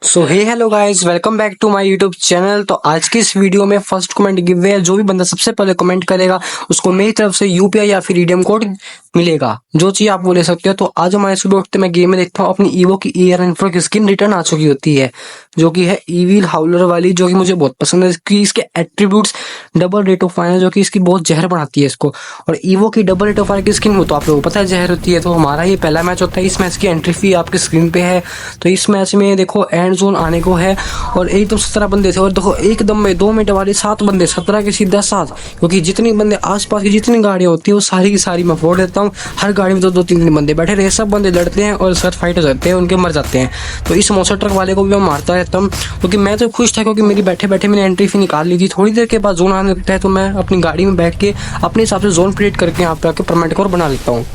So hey hello guys, welcome back to my YouTube channel. तो आज की इस वीडियो में फर्स्ट कमेंट गिव है। जो भी बंदा सबसे पहले कमेंट करेगा उसको मेरी तरफ से यूपीआई या फिर रिडीम कोड मिलेगा। जो चीज आप वो ले सकते हो। तो आज हमारे सुबह उठते मैं गेम में देखता हूँ अपनी ईवो की ईयर एंड की स्किन रिटर्न आ चुकी होती है, जो कि है ईविल हाउलर वाली, जो कि मुझे बहुत पसंद है। इसके attributes double rate of fire, जो कि इसकी बहुत जहर बढ़ाती है इसको। और ईवो की डबल रेट ऑफ फायर की स्किन हो तो आप लोगों को पता है जहर होती है। तो हमारा ये पहला मैच होता है। इस मैच की एंट्री फी आपकी स्क्रीन पे है। तो इस मैच में देखो एंड जोन आने को है और एक तो 17 बंदे थे और देखो एकदम में 2 मिनट वाले 7 बंदे, 17 के सीधा 7, क्योंकि जितनी बंदे आसपास की जितनी गाड़ियां होती है वो सारी की सारी मैं फोड़ देता हूँ। हर गाड़ी में दो तीन बंदे बैठे रहे, सब बंदे लड़ते हैं और सर फाइट हो जाते हैं, उनके मर जाते हैं। तो इस मौसर ट्रक वाले को भी मैं मारता रहता हूँ, क्योंकि मैं तो खुश था क्योंकि मेरी बैठे बैठे मैंने एंट्री फी निकाल ली थी। थोड़ी देर के बाद जोन आने लगता है तो मैं अपनी गाड़ी में बैठ के अपने हिसाब से जोन क्रिएट करके यहाँ पे आके परमानेंट कोर बना लेता हूँ।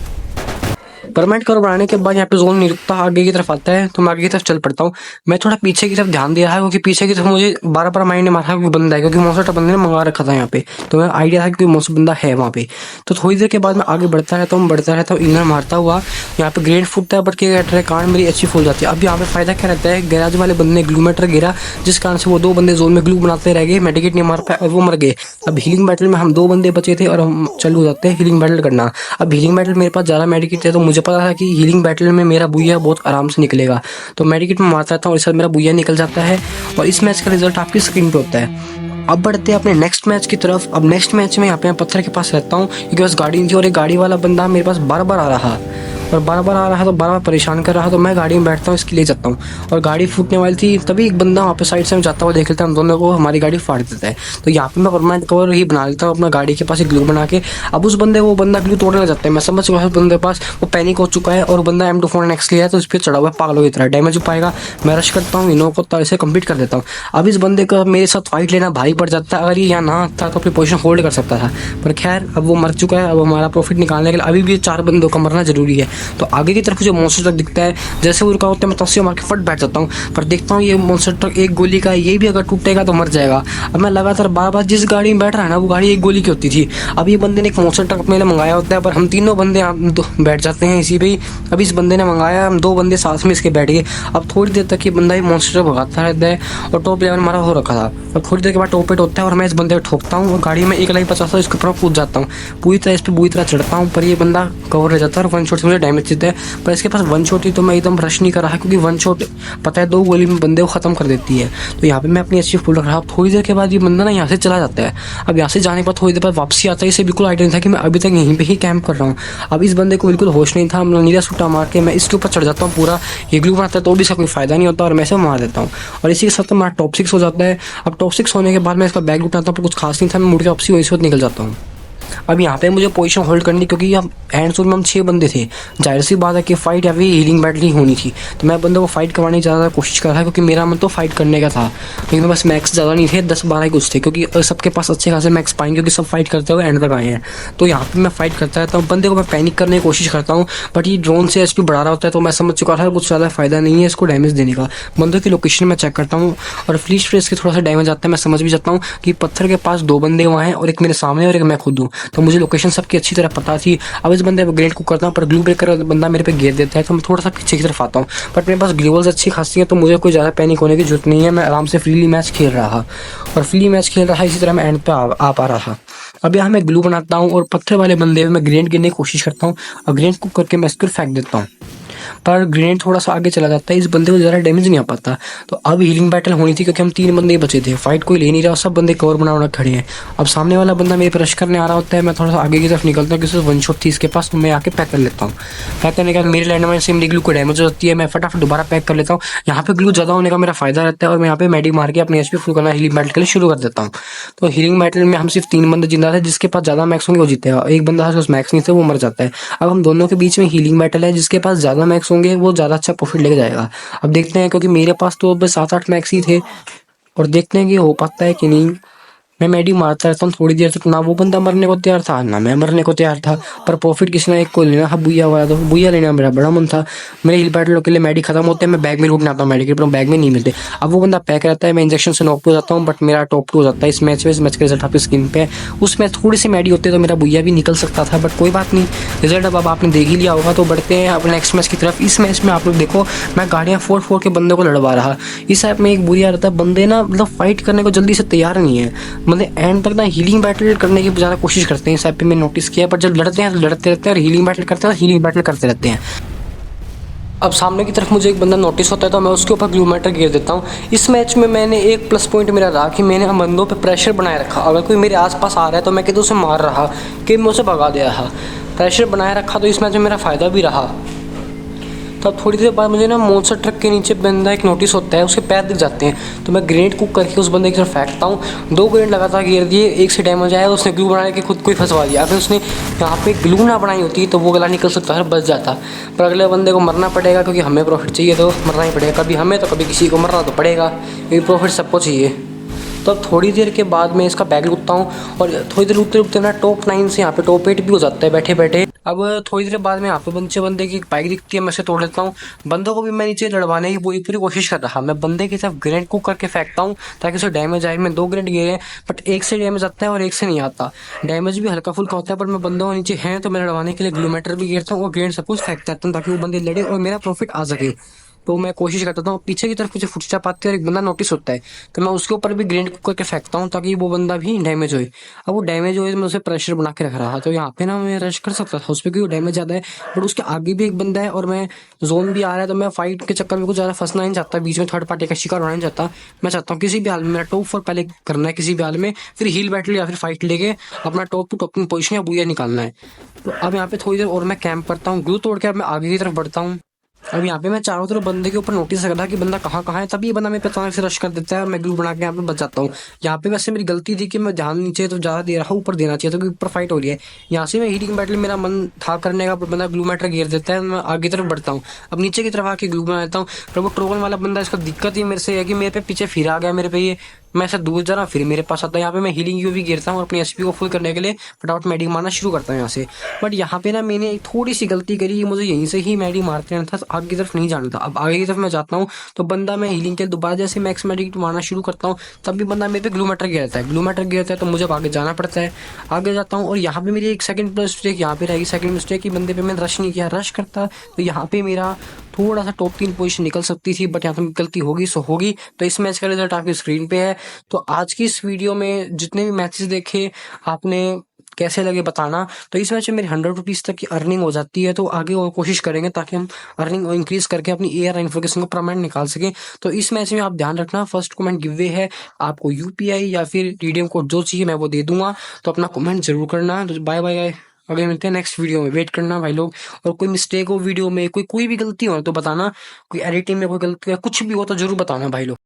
परमानेंट कवर बनाने के बाद यहाँ पे जोन नहीं रुकता, आगे की तरफ आता है तो मैं आगे की तरफ चल पड़ता हूँ। मैं थोड़ा पीछे की तरफ ध्यान दिया है क्योंकि पीछे की तरफ मुझे बार बार माइंड ने मारा कोई बंदा है, क्योंकि मौसम बंदे ने मंगा रखा था यहाँ पे। तो मैं आइडिया था कि मौसम बंदा है वहाँ पे। तो थोड़ी देर के बाद मैं आगे बढ़ता रहता हूँ इनर मारता हुआ। यहाँ पे ग्रेड फूटता है बट क्या कहते हैं कांड मेरी अच्छी फूल जाती है। अब यहाँ पे फायदा क्या रहता है, गैराज वाले बंदे ने ग्लू मेटर गिरा, जिस कारण से वो 2 बंदे जोन में ग्लू बनाते रह गए, मेडिकेट नहीं मार पाए और वो मर गए। अब हीलिंग बैटल में हम 2 बंदे बचे थे और हम चालू हो जाते हैं हीलिंग बैटल करना। अब हीलिंग बैटल मेरे पास ज़्यादा मेडिकेट थे तो मुझे पता था कि हीलिंग बैटल में मेरा बुया बहुत आराम से निकलेगा। तो मेडिकेट में मारता था और इस साथ मेरा बुया निकल जाता है और इस मैच का रिजल्ट आपकी स्क्रीन पे होता है। अब बढ़ते हैं अपने नेक्स्ट मैच की तरफ। अब नेक्स्ट मैच में यहाँ पे मैं पत्थर के पास रहता हूँ क्योंकि बस गाड़ी थी और एक गाड़ी वाला बंदा मेरे पास बार बार आ रहा और बार बार आ रहा तो बार बार परेशान कर रहा। तो मैं गाड़ी में बैठता हूँ, इसके लिए जाता हूँ और गाड़ी फूटने वाली थी तभी एक बंदा वहाँ पे साइड से जाता हुआ देख लेता है, हम दोनों को हमारी गाड़ी फाड़ देता है। तो यहाँ पे मैं परमानेंट कवर ही बना लेता हूँ अपना गाड़ी के पास एक ग्लू बना के। अब उस बंदे वो बंदा ग्लू तोड़ने लग जाता है, मैं समझ चुका हूँ बंदे के पास वो पैनिक हो चुका है और बंदा M24 लिया है तो उस पर चढ़ा हुआ है पागलों की तरह, डैमेज हो पाएगा। मैं रश करता हूँ, इनो को इसे कंप्लीट कर देता हूँ। अब इस बंदे का मेरे साथ फाइट लेना भारी पड़ जाता है। अगर ये यहाँ ना आता तो अपनी पोजीशन होल्ड कर सकता था, पर खैर अब वो मर चुका है। अब हमारा प्रॉफिट निकालने के लिए अभी भी 4 बंदों का मरना जरूरी है। तो आगे की तरफ जो मॉन्स्टर ट्रक दिखता है, जैसे वो रुका होता है मैं तस्वीर मार के फट बैठ जाता हूँ। पर देखता हूँ ये मॉन्स्टर ट्रक एक गोली का है, ये भी अगर टूटेगा तो मर जाएगा। अब मैं लगातार बार बार जिस गाड़ी में बैठ रहा है ना वो गाड़ी एक गोली की होती थी। अब ये बंदे ने एक मॉन्स्टर ट्रक अपने लिए मंगाया होता है पर हम तीनों बंदे बैठ जाते हैं इसी पे ही। अब इस बंदे ने मंगाया, हम 2 बंदे साथ में इसके बैठ गए। अब थोड़ी देर तक ये बंदा ही मॉन्स्टर ट्रक भगाता रहता है और टॉप लेवल हमारा हो रखा था। अब थोड़ी देर के बाद टॉप एट होता है और मैं इस बंदे को ठोकता हूँ और गाड़ी में 1,50,000 इसके ऊपर कूद जाता हूँ। पूरी तरह इस पर बुरी तरह चढ़ता हूँ पर ये बंदा कवर रह जाता है और 1 शॉट से मुझे डैमेज देता है। पर इसके पास 1 शॉट ही तो मैं एकदम रश नहीं कर रहा क्योंकि 1 शॉट पता है 2 गोली में बंदे को खत्म कर देती है। तो यहाँ पे मैं अपनी अच्छी फुल रख रहा हूँ। थोड़ी देर के बाद ये बंदा ना यहाँ से चला जाता है। अब यहाँ से जाने के बाद थोड़ी देर बाद वापसी आता है, इसे बिल्कुल आइडिया नहीं था कि मैं अभी तक यहीं पे ही कैंप कर रहा हूँ। अब इस बंदे को बिल्कुल होश नहीं था, नीला सूटा मार के मैं इसके ऊपर चढ़ जाता हूँ। पूरा ये ग्लू बनाता है तो भी इसका कोई फायदा नहीं होता और मैं इसे मार देता हूँ और इसी के साथ तो मेरा टॉप 6 हो जाता है। अब टॉप 6 होने के बाद मैं इसका बैग उठाता हूँ पर कुछ खास नहीं था, मैं मुड़ के वापसी वही से निकल जाता हूँ। अब यहाँ पे मुझे पोजीशन होल्ड करनी क्योंकि यहाँ एंड जोन में हम 6 बंदे थे। जाहिर सी बात है कि फाइट या फिर हीलिंग बैटल ही होनी थी। तो मैं बंदों को फाइट करवाने की ज़्यादा कोशिश कर रहा था क्योंकि मेरा मन तो फाइट करने का था, लेकिन बस मैक्स ज़्यादा नहीं थे, 10-12 कुछ थे क्योंकि सबके पास अच्छे खासे मैक्स पाएंगे क्योंकि सब फाइट करते हुए एंड तक आए हैं। तो यहाँ पर मैं फाइट करता रहता हूँ, बंदे को मैं पैनिक करने की कोशिश करता हूँ बट ये ड्रोन से HP बढ़ा रहा होता है। तो मैं समझ चुका था कुछ ज़्यादा फायदा नहीं है इसको डैमेज देने का। बंदों की लोकेशन में चेक करता हूँ और फ्लीश फ्रेस के थोड़ा सा डैमेज आता है। मैं समझ भी जाता हूँ कि पत्थर के पास 2 बंदे वहाँ हैं और एक मेरे सामने और एक मैं खुद हूँ। तो मुझे लोकेशन सबकी अच्छी तरह पता थी। अब इस बंदे ग्रेनेड को करता हूँ पर ग्लू ब्रेकर बंदा मेरे पे घेर देता है तो मैं थोड़ा सा पीछे की तरफ आता हूँ। बट मेरे पास ग्लूवल्स अच्छी खासी है तो मुझे कोई ज़्यादा पैनिक होने की जरूरत नहीं है। मैं आराम से फ्रीली मैच खेल रहा और फ्री मैच खेल रहा इसी तरह मैं एंड पे आ पा रहा। अब यहाँ मैं ग्लू बनाता हूँ और पत्थर वाले बंदे में मैं ग्रेनेड गिरने की कोशिश करता हूँ और ग्रेनेड को करके मैं इसको फेंक देता हूँ पर ग्रेनेड थोड़ा सा आगे चला जाता है, इस बंदे को ज़्यादा डैमेज नहीं आ पाता। तो अब हीलिंग बैटल होनी थी क्योंकि हम 3 बंदे ही बचे थे, फाइट कोई ले नहीं रहा, सब बंदे कवर बना खड़े हैं। अब सामने वाला बंदा मेरे पर रश करने आ रहा होता है, मैं थोड़ा सा आगे की तरफ निकलता हूँ क्योंकि 1 शॉट थी इसके पास तो मैं आके पैक कर लेता हूँ। पैक करने के बाद मेरे लैंड में से मेरी ग्लू को डैमेज हो जाती है, मैं फटाफट दोबारा पैक कर लेता हूँ। यहाँ पे ग्लू ज़्यादा होने का मेरा फायदा रहता है और मैं यहाँ पे मेडिक मार के अपनी HP फुल करना हीलिंग बैटल के लिए शुरू कर देता हूँ। तो हीलिंग बैटल में हम सिर्फ 3 बंदे जिंदा थे, जिसके पास ज़्यादा मैक्स होंगे वो जीतेगा, एक बंदा था मैक्स नहीं थे वो मर जाता है। अब हम दोनों के बीच में हीलिंग बैटल है, जिसके पास ज़्यादा मैक्स होंगे वो ज़्यादा अच्छा प्रॉफिट लेके जाएगा। अब देखते हैं क्योंकि मेरे पास तो बस 7-8 मैक्स ही थे और देखते हैं कि हो पाता है कि नहीं। मैं मेडी मारता रहता हूँ थोड़ी देर तक, ना वो बंदा मरने को तैयार था ना मैं मरने को तैयार था, पर प्रॉफिट किसी ने एक को लेना था, बुया वाला, तो बुया लेना मेरा बड़ा मन था। मेरे हिल बैटलों के लिए मेडी खत्म होते हैं, मैं बैग में लूटने आता हूँ मेडिकेट, पर बैग में नहीं मिलते। अब वो बंदा पैक रहता है, मैं इंजेक्शन से नॉक हो जाता हूँ, बट मेरा टॉप 2 हो जाता है इस मैच में। इस मैच का रिजल्ट आपकी स्क्रीन पे है। उस मैच थोड़ी सी मेडी होती है तो मेरा बुया भी निकल सकता था, बट कोई बात नहीं, रिजल्ट अब आपने देख ही लिया होगा। तो बढ़ते हैं अपने नेक्स्ट मैच की तरफ। इस मैच में आप लोग देखो, मैं गाड़ियाँ फोड़ फोड़ के बंदे को लड़वा रहा। इस ऐप में एक बुरी आदत है, बंदे ना मतलब फाइट करने को जल्दी से तैयार नहीं है, मतलब एंड तक ना हीलिंग बैटल करने की ज़्यादा कोशिश करते हैं। इस ऐप पे मैंने नोटिस किया है, पर जब लड़ते हैं तो लड़ते रहते हैं, और हीलिंग बैटल करते हैं तो हीलिंग बैटल करते रहते हैं। अब सामने की तरफ मुझे एक बंदा नोटिस होता है तो मैं उसके ऊपर ग्लूमेटर गिर देता हूँ। इस मैच में मैंने एक प्लस पॉइंट मेरा रहा कि मैंने बंदों पे प्रेशर बनाए रखा। अगर कोई मेरे आसपास आ रहा है तो मैं किधर उसे मार रहा कि मैं उसे भगा दे रहा, प्रेशर बनाए रखा, तो इस मैच में मेरा फ़ायदा भी रहा। तब थोड़ी देर बाद मुझे ना मॉन्स्टर ट्रक के नीचे बंदा एक नोटिस होता है, उसके पैर दिख जाते हैं, तो मैं ग्रेनेड कुक करके उस बंदे की तरफ फेंकता हूँ। 2 ग्रेनेड लगातार गिर दिए, एक से डैमेज आया, उसने ग्लू बना के खुद को ही फंसवा दिया। अगर उसने यहाँ पे ग्लू ना बनाई होती तो वो गला निकल सकता है, बच जाता। पर अगले बंदे को मरना पड़ेगा, क्योंकि हमें प्रॉफिट चाहिए तो मरना ही पड़ेगा। कभी हमें तो कभी किसी को मरना तो पड़ेगा, क्योंकि प्रॉफिट सबको चाहिए। तो अब थोड़ी देर के बाद मैं इसका बैग लूटता हूँ, और थोड़ी देर लूटते लूटते ना टॉप 9 से यहाँ पे टॉप 8 भी हो जाता है बैठे बैठे। अब थोड़ी देर बाद में यहाँ पे बंदे की एक बाइक दिखती है, मैं उसे तोड़ लेता हूँ। बंदों को भी मैं नीचे लड़वाने की पूरी पूरी कोशिश कर रहा। मैं बंदे की तरफ ग्रेनेड कुक करके फेंकता हूँ ताकि उसे डैमेज आए। मैं 2 ग्रेनेड गिरे, बट एक से डैमेज आता है और एक से नहीं आता। डैमेज भी हल्का फुल्का होता है, पर मैं बंदों को नीचे हैं तो मैं लड़वाने के लिए ग्लूमेटर भी गिरता हूँ और ग्रेनेड सब कुछ फेंकता रहता हूँ ताकि वो बंदे लड़े और मेरा प्रॉफिट आ सके। तो मैं कोशिश करता हूँ। पीछे की तरफ मुझे फुटस्टेप आती है और एक बंदा नोटिस होता है, तो मैं उसके ऊपर भी ग्रेनेड कुक करके फेंकता हूँ ताकि वो बंदा भी डैमेज होए। अब वो डैमेज हुए तो मैं उसे प्रेशर बना के रख रहा, तो यहाँ पे ना मैं रश कर सकता था उस पर, क्योंकि डैमेज ज़्यादा है। बट उसके आगे भी एक बंदा है और मैं जोन भी आ रहा है, तो मैं फाइट के चक्कर में कुछ ज़्यादा फंसना नहीं चाहता, बीच में थर्ड पार्टी का शिकार होना नहीं चाहता। मैं चाहता हूँ किसी भी हाल में मेरा टॉप 4 पहले करना है, किसी भी हाल में, फिर हील बैटल या फिर फाइट लेके अपना टॉप टू टॉप पोजिशन या बुया निकालना है। तो अब यहाँ पे थोड़ी देर और मैं कैंप करता हूँ, ग्लू तोड़ के अब मैं आगे की तरफ बढ़ता हूँ। अब यहाँ पे मैं चारों तरफ बंदे के ऊपर नोटिस रख रहा कि बंदा कहाँ है, तभी ये बंदा मेरे पे अचानक से रश कर देता है और मैं ग्लू बना के यहाँ पे बच जाता हूँ। यहाँ पे वैसे मेरी गलती थी कि मैं ध्यान नीचे तो ज़्यादा दे रहा, ऊपर देना चाहिए था, क्योंकि ऊपर फाइट हो रही है। यहाँ से मैं हीटिंग बैटल मेरा मन था करने का, बंदा ग्लू मैटर गिर देता है, मैं आगे तरफ बढ़ता हूँ। अब नीचे की तरफ आके ग्लू बना देता हूँ, पर वो ट्रोगन वाला बंदा, इसका दिक्कत ही मेरे से है कि मेरे पे पीछे फिर आ गया मेरे पे ये। मैं ऐसा दूर जा रहा फिर मेरे पास आता है। यहाँ पे मैं हीलिंग यू भी गिरता हूँ और अपनी एचपी को फुल करने के लिए फटाफट मेडी मारना शुरू करता हूँ यहाँ से। बट यहाँ पे ना मैंने एक थोड़ी सी गलती करी कि मुझे यहीं से ही मेडी मारते रहना था, तो आगे की तरफ नहीं जाना था। अब आगे की तरफ मैं जाता हूँ तो बंदा, मैं हीलिंग के दोबारा जैसे मैक्स मेडी मारना शुरू करता हूँ तब भी बंदा मेरे पे ग्लू मैटर गिरता है। ग्लू मैटर गिरता है तो मुझे आगे जाना पड़ता है। आगे जाता हूँ और यहाँ पे मेरी एक सेकंड मिस्टेक यहाँ पे रहेगी। सेकंड मिस्टेक की बंदे पे मैंने रश नहीं किया, रश करता तो यहाँ पे मेरा थोड़ा सा टॉप 3 पोजीशन निकल सकती थी, बट यहाँ पे गलती होगी सो होगी। तो इस मैच का रिजल्ट आपकी स्क्रीन पे है। तो आज की इस वीडियो में जितने भी मैचेस देखे आपने कैसे लगे बताना। तो इस मैच में मेरी 100 रुपीज़ तक की अर्निंग हो जाती है, तो आगे और कोशिश करेंगे ताकि हम अर्निंग इंक्रीज करके अपनी एयर इन्फॉर्मेशन को परमानेंट निकाल सकें। तो इस मैच में आप ध्यान रखना, फर्स्ट कमेंट गिव वे है, आपको यूपीआई या फिर रिडीम कोड जो चाहिए मैं वो दे दूंगा, तो अपना कमेंट जरूर करना। तो बाय बाय, अगले मिलते हैं नेक्स्ट वीडियो में, वेट करना भाई लोग। और कोई मिस्टेक हो वीडियो में, कोई भी गलती हो तो बताना, कोई एडिटिंग में कोई गलती है, कुछ भी हो तो जरूर बताना भाई लोग।